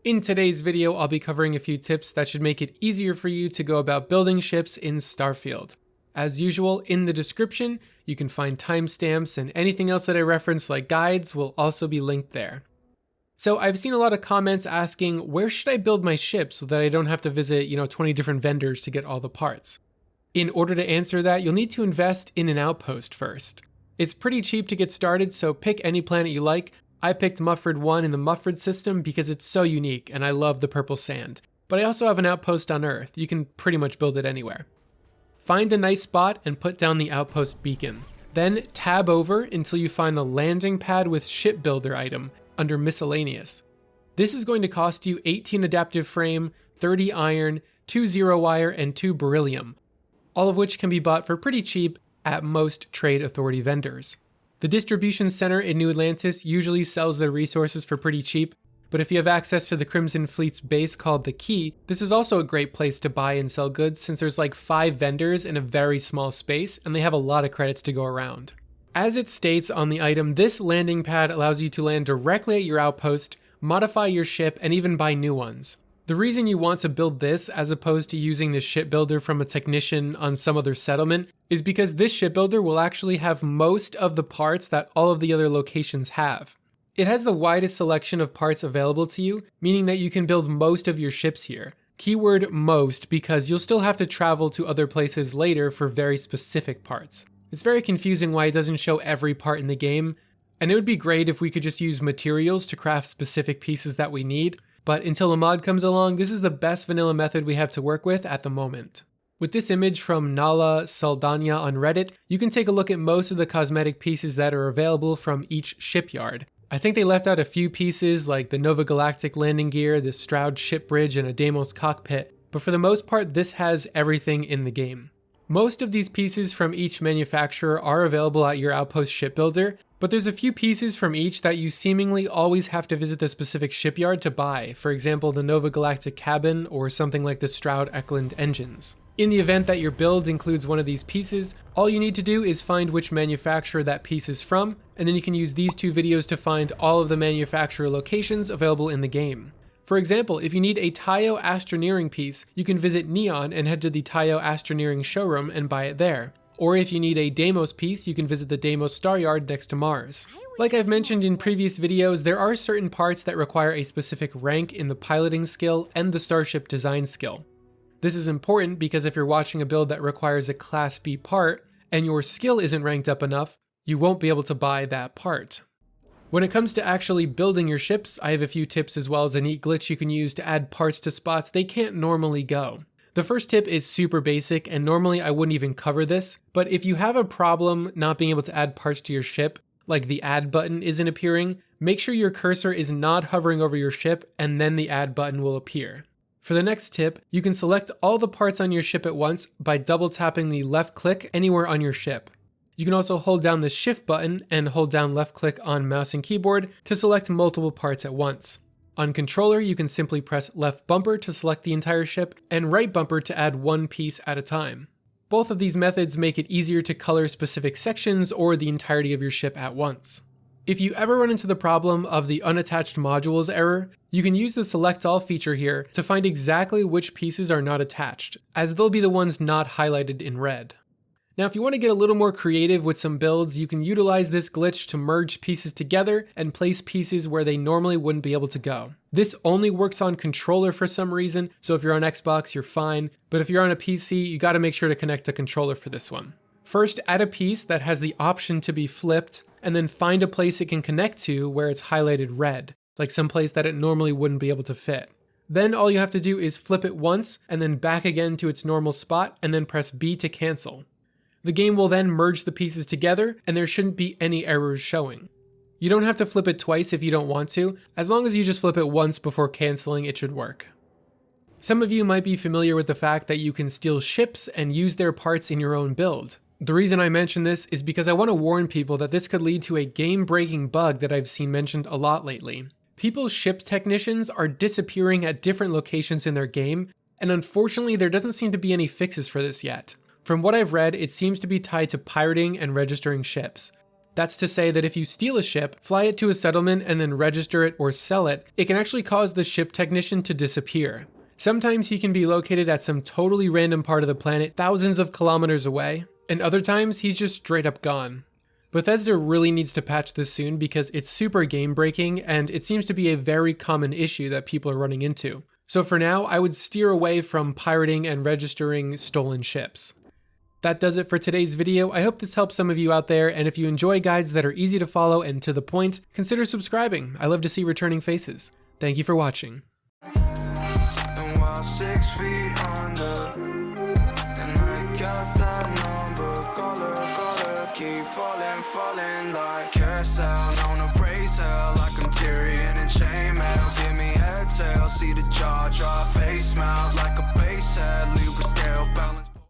In today's video, I'll be covering a few tips that should make it easier for you to go about building ships in Starfield. As usual, in the description, you can find timestamps, and anything else that I reference like guides will also be linked there. So I've seen a lot of comments asking, where should I build my ship so that I don't have to visit, 20 different vendors to get all the parts? In order to answer that, you'll need to invest in an outpost first. It's pretty cheap to get started, so pick any planet you like. I picked Mufford 1 in the Mufford system because it's so unique and I love the purple sand. But I also have an outpost on Earth. You can pretty much build it anywhere. Find a nice spot and put down the outpost beacon. Then tab over until you find the landing pad with shipbuilder item under miscellaneous. This is going to cost you 18 adaptive frame, 30 iron, 2 zero wire, and 2 beryllium, all of which can be bought for pretty cheap at most trade authority vendors. The distribution center in New Atlantis usually sells their resources for pretty cheap, but if you have access to the Crimson Fleet's base called the Key, this is also a great place to buy and sell goods since there's like 5 vendors in a very small space and they have a lot of credits to go around. As it states on the item, this landing pad allows you to land directly at your outpost, modify your ship, and even buy new ones. The reason you want to build this as opposed to using the shipbuilder from a technician on some other settlement is because this shipbuilder will actually have most of the parts that all of the other locations have. It has the widest selection of parts available to you, meaning that you can build most of your ships here. Keyword most because you'll still have to travel to other places later for very specific parts. It's very confusing why it doesn't show every part in the game, and it would be great if we could just use materials to craft specific pieces that we need. But until a mod comes along, this is the best vanilla method we have to work with at the moment. With this image from Nala Saldana on Reddit, you can take a look at most of the cosmetic pieces that are available from each shipyard. I think they left out a few pieces like the Nova Galactic landing gear, the Stroud ship bridge, and a Deimos cockpit, but for the most part this has everything in the game. Most of these pieces from each manufacturer are available at your outpost shipbuilder, but there's a few pieces from each that you seemingly always have to visit the specific shipyard to buy, for example the Nova Galactic cabin or something like the Stroud Eklund engines. In the event that your build includes one of these pieces, all you need to do is find which manufacturer that piece is from, and then you can use these 2 videos to find all of the manufacturer locations available in the game. For example, if you need a Tayo Astroneering piece, you can visit Neon and head to the Tayo Astroneering showroom and buy it there. Or if you need a Deimos piece, you can visit the Deimos Star Yard next to Mars. Like I've mentioned in previous videos, there are certain parts that require a specific rank in the piloting skill and the starship design skill. This is important because if you're watching a build that requires a Class B part, and your skill isn't ranked up enough, you won't be able to buy that part. When it comes to actually building your ships, I have a few tips as well as a neat glitch you can use to add parts to spots they can't normally go. The first tip is super basic, and normally I wouldn't even cover this, but if you have a problem not being able to add parts to your ship, like the add button isn't appearing, make sure your cursor is not hovering over your ship and then the add button will appear. For the next tip, you can select all the parts on your ship at once by double tapping the left click anywhere on your ship. You can also hold down the shift button and hold down left click on mouse and keyboard to select multiple parts at once. On controller, you can simply press left bumper to select the entire ship and right bumper to add one piece at a time. Both of these methods make it easier to color specific sections or the entirety of your ship at once. If you ever run into the problem of the unattached modules error, you can use the select all feature here to find exactly which pieces are not attached, as they'll be the ones not highlighted in red. Now, if you want to get a little more creative with some builds, you can utilize this glitch to merge pieces together and place pieces where they normally wouldn't be able to go. This only works on controller for some reason, so if you're on Xbox, you're fine, but if you're on a PC, you gotta make sure to connect a controller for this one. First, add a piece that has the option to be flipped, and then find a place it can connect to where it's highlighted red, like some place that it normally wouldn't be able to fit. Then all you have to do is flip it once, and then back again to its normal spot, and then press B to cancel. The game will then merge the pieces together, and there shouldn't be any errors showing. You don't have to flip it twice if you don't want to, as long as you just flip it once before canceling, it should work. Some of you might be familiar with the fact that you can steal ships and use their parts in your own build. The reason I mention this is because I want to warn people that this could lead to a game-breaking bug that I've seen mentioned a lot lately. People's ship technicians are disappearing at different locations in their game, and unfortunately there doesn't seem to be any fixes for this yet. From what I've read, it seems to be tied to pirating and registering ships. That's to say that if you steal a ship, fly it to a settlement, and then register it or sell it, it can actually cause the ship technician to disappear. Sometimes he can be located at some totally random part of the planet thousands of kilometers away, and other times he's just straight up gone. Bethesda really needs to patch this soon because it's super game breaking and it seems to be a very common issue that people are running into. So for now, I would steer away from pirating and registering stolen ships. That does it for today's video. I hope this helps some of you out there, and if you enjoy guides that are easy to follow and to the point, consider subscribing. I love to see returning faces. Thank you for watching. 6 feet under, and I got that number, color, keep falling like carousel, on a race hell, like I'm Tyrion and chainmail, give me head tail, see the jaw, draw face mount, like a base head, leave a scale,